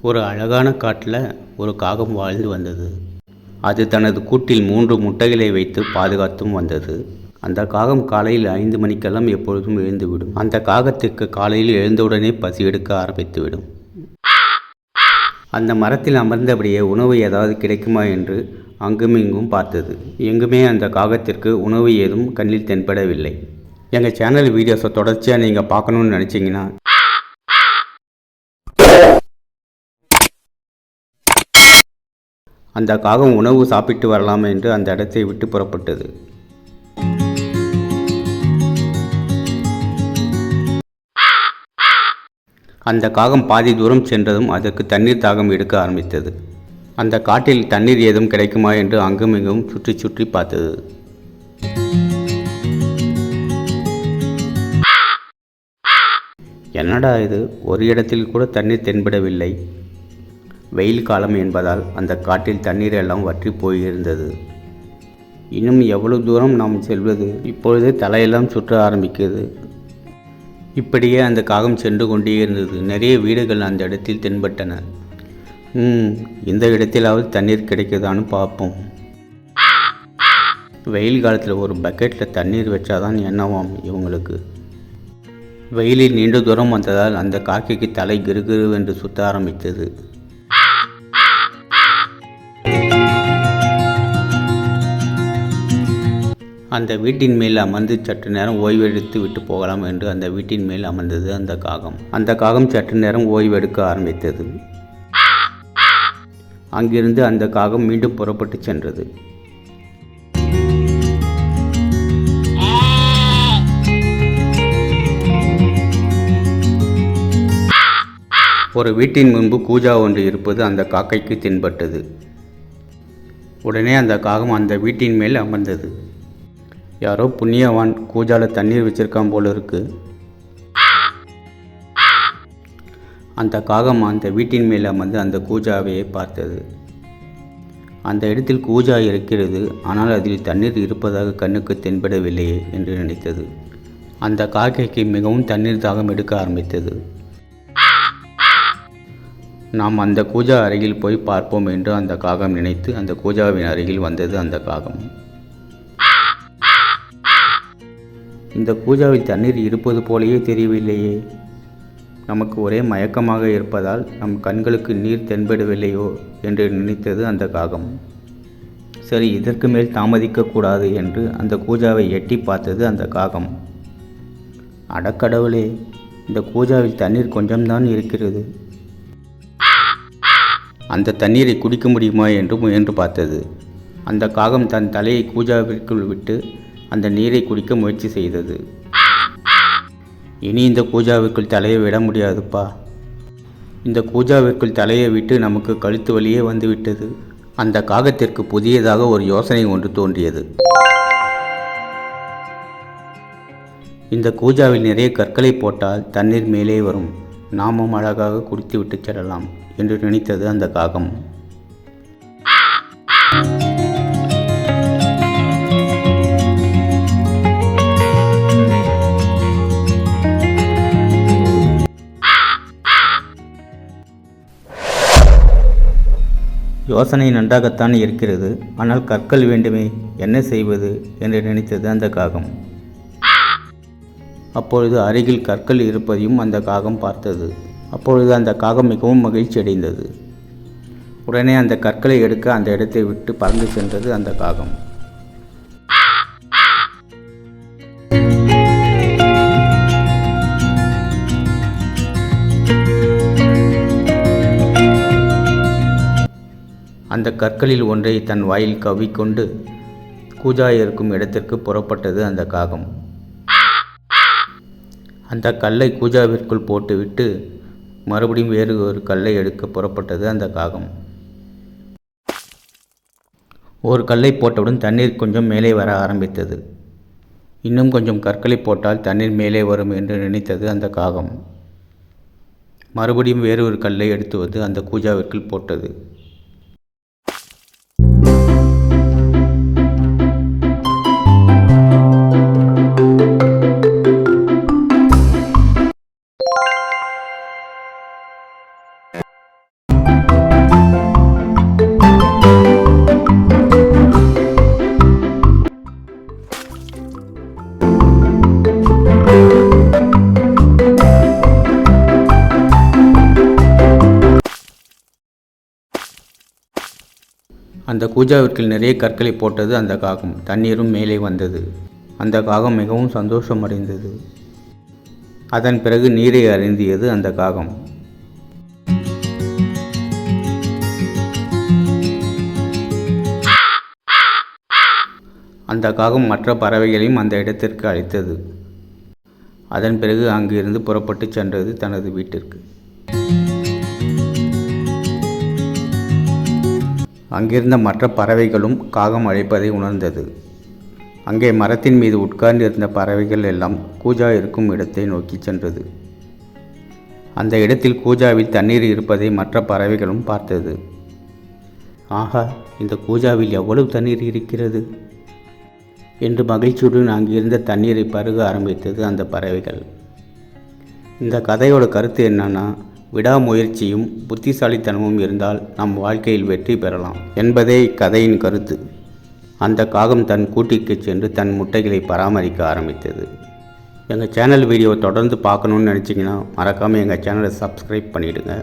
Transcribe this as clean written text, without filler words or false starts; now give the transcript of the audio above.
ஒரு அழகான காட்டில் ஒரு காகம் வாழ்ந்து வந்தது. அது தனது கூட்டில் 3 முட்டைகளை வைத்து பாதுகாத்தும் வந்தது. அந்த காகம் காலையில் 5 மணிக்கெல்லாம் எப்பொழுதும் எழுந்துவிடும். அந்த காகத்திற்கு காலையில் எழுந்தவுடனே பசி எடுக்க ஆரம்பித்துவிடும். அந்த மரத்தில் அமர்ந்தபடியே உணவு ஏதாவது கிடைக்குமா என்று அங்குமிங்கும் பார்த்தது. எங்குமே அந்த காகத்திற்கு உணவு ஏதும் கண்ணில் தென்படவில்லை. எங்கள் சேனல் வீடியோஸை தொடர்ச்சியாக நீங்கள் பார்க்கணுன்னு நினச்சிங்கன்னா அந்த காகம் உணவு சாப்பிட்டு வரலாம் என்று அந்த இடத்தை விட்டு புறப்பட்டது. அந்த காகம் பாதி தூரம் சென்றதும் அதற்கு தண்ணீர் தாகம் எடுக்க ஆரம்பித்தது. அந்த காட்டில் தண்ணீர் ஏதும் கிடைக்குமா என்று அங்குமிங்கும் சுற்றி சுற்றி பார்த்தது. என்னடா இது, ஒரு இடத்தில் கூட தண்ணீர் தென்படவில்லை. வெயில் காலம் என்பதால் அந்த காட்டில் தண்ணீர் எல்லாம் வற்றி போயிருந்தது. இன்னும் எவ்வளவு தூரம் நாம் செல்வது? இப்பொழுது தலையெல்லாம் சுற்ற ஆரம்பிக்கிறது. இப்படியே அந்த காகம் சென்று கொண்டே இருந்தது. நிறைய வீடுகள் அந்த இடத்தில் தென்பட்டன. இந்த இடத்திலாவது தண்ணீர் கிடைக்குதான்னு பார்ப்போம். வெயில் காலத்தில் ஒரு பக்கெட்டில் தண்ணீர் வச்சாதான் என்னவாம் இவங்களுக்கு. வெயிலில் நீண்ட தூரம் வந்ததால் அந்த காக்கைக்கு தலை கிருகிருவென்று சுத்த ஆரம்பித்தது. அந்த வீட்டின் மேல் அமர்ந்து சற்று நேரம் ஓய்வெடுத்து விட்டு போகலாம் என்று அந்த வீட்டின் மேல் அமர்ந்தது அந்த காகம். அந்த காகம் சற்று நேரம் ஓய்வெடுக்க ஆரம்பித்தது. அங்கிருந்து அந்த காகம் மீண்டும் புறப்பட்டு சென்றது. ஒரு வீட்டின் முன்பு கூஜா ஒன்று இருப்பது அந்த காக்கைக்கு தென்பட்டது. உடனே அந்த காகம் அந்த வீட்டின் மேல் அமர்ந்தது. யாரோ புண்ணியவான் கூஜால தண்ணீர் வச்சிருக்கான் போல இருக்கு. அந்த காகம் அந்த வீட்டின் மேல் அமர்ந்து அந்த கூஜாவையே பார்த்தது. அந்த இடத்தில் கூஜா இருக்கிறது, ஆனால் அதில் தண்ணீர் இருப்பதாக கண்ணுக்கு தென்படவில்லையே என்று நினைத்தது. அந்த காக்கைக்கு மிகவும் தண்ணீர் தாகம் எடுக்க ஆரம்பித்தது. நாம் அந்த கூஜா அருகில் போய் பார்ப்போம் என்று அந்த காகம் நினைத்து அந்த கூஜாவின் அருகில் வந்தது அந்த காகம். இந்த கூஜாவில் தண்ணீர் இருப்பது போலேயே தெரியவில்லையே. நமக்கு ஒரே மயக்கமாக இருப்பதால் நம் கண்களுக்கு நீர் தென்படவில்லையோ என்று நினைத்தது அந்த காகம். சரி, இதற்கு மேல் தாமதிக்கக்கூடாது என்று அந்த கூஜாவை எட்டி பார்த்தது அந்த காகம். அடக்கடவுளே, இந்த கூஜாவில் தண்ணீர் கொஞ்சம்தான் இருக்கிறது. அந்த தண்ணீரை குடிக்க முடியுமா என்று முயன்று பார்த்தது. அந்த காகம் தன் தலையை கூஜாவிற்குள் விட்டு அந்த நீரை குடிக்க முயற்சி செய்தது. இனி இந்த கூஜாவிற்குள் தலையை விட முடியாதுப்பா. இந்த கூஜாவிற்குள் தலையை விட்டு நமக்கு கழுத்து வலியே வந்துவிட்டது. அந்த காகத்திற்கு புதியதாக ஒரு யோசனை ஒன்று தோன்றியது. இந்த கூஜாவில் நிறைய கற்களை போட்டால் தண்ணீர் மேலே வரும், நாமும் அழகாக குடித்து விட்டு செல்லலாம் என்று நினைத்தது அந்த காகம். யோசனை நன்றாகத்தான் இருக்கிறது, ஆனால் கற்கள் வேண்டுமே, என்ன செய்வது என்று நினைத்தது அந்த காகம். அப்பொழுது அருகில் கற்கள் இருப்பதையும் அந்த காகம் பார்த்தது. அப்பொழுது அந்த காகம் மிகவும் மகிழ்ச்சி அடைந்தது. உடனே அந்த கற்களை எடுக்க அந்த இடத்தை விட்டு பறந்து சென்றது அந்த காகம். அந்த கற்களில் ஒன்றை தன் வாயில் கவ்விக்கொண்டு கூஜா இருக்கும் இடத்திற்கு புறப்பட்டது அந்த காகம். அந்த கல்லை கூஜாவிற்குள் போட்டுவிட்டு மறுபடியும் வேறு ஒரு கல்லை எடுக்க புறப்பட்டது அந்த காகம். ஒரு கல்லை போட்டவுடன் தண்ணீர் கொஞ்சம் மேலே வர ஆரம்பித்தது. இன்னும் கொஞ்சம் கற்களை போட்டால் தண்ணீர் மேலே வரும் என்று நினைத்தது அந்த காகம். மறுபடியும் வேறு ஒரு கல்லை எடுத்து வந்து அந்த கூஜாவிற்குள் போட்டது. அந்த கூஜாவிற்குள் நிறைய கற்களை போட்டது அந்த காகம். தண்ணீரும் மேலே வந்தது. அந்த காகம் மிகவும் சந்தோஷமடைந்தது. அதன் பிறகு நீரை அருந்தியது அந்த காகம். அந்த காகம் மற்ற பறவைகளையும் அந்த இடத்திற்கு அழைத்தது. அதன் பிறகு அங்கிருந்து புறப்பட்டு சென்றது தனது வீட்டிற்கு. அங்கிருந்த மற்ற பறவைகளும் காகம் அழைப்பதை உணர்ந்தது. அங்கே மரத்தின் மீது உட்கார்ந்து இருந்த பறவைகள் எல்லாம் கூஜா இருக்கும் இடத்தை நோக்கி சென்றது. அந்த இடத்தில் கூஜாவில் தண்ணீர் இருப்பதை மற்ற பறவைகளும் பார்த்தது. ஆஹா, இந்த கூஜாவில் எவ்வளவு தண்ணீர் இருக்கிறது என்று மகிழ்ச்சியுடன் அங்கிருந்த தண்ணீரை பருக ஆரம்பித்தது அந்த பறவைகள். இந்த கதையோட கருத்து என்னன்னா, விடாமுயற்சியும் புத்திசாலித்தனமும் இருந்தால் நம் வாழ்க்கையில் வெற்றி பெறலாம் என்பதே இக்கதையின் கருத்து. அந்த காகம் தன் கூட்டிற்கு சென்று தன் முட்டைகளை பராமரிக்க ஆரம்பித்தது. எங்கள் சேனல் வீடியோவை தொடர்ந்து பார்க்கணுன்னு நினச்சிங்கன்னா மறக்காமல் எங்கள் சேனலை சப்ஸ்கிரைப் பண்ணிவிடுங்க.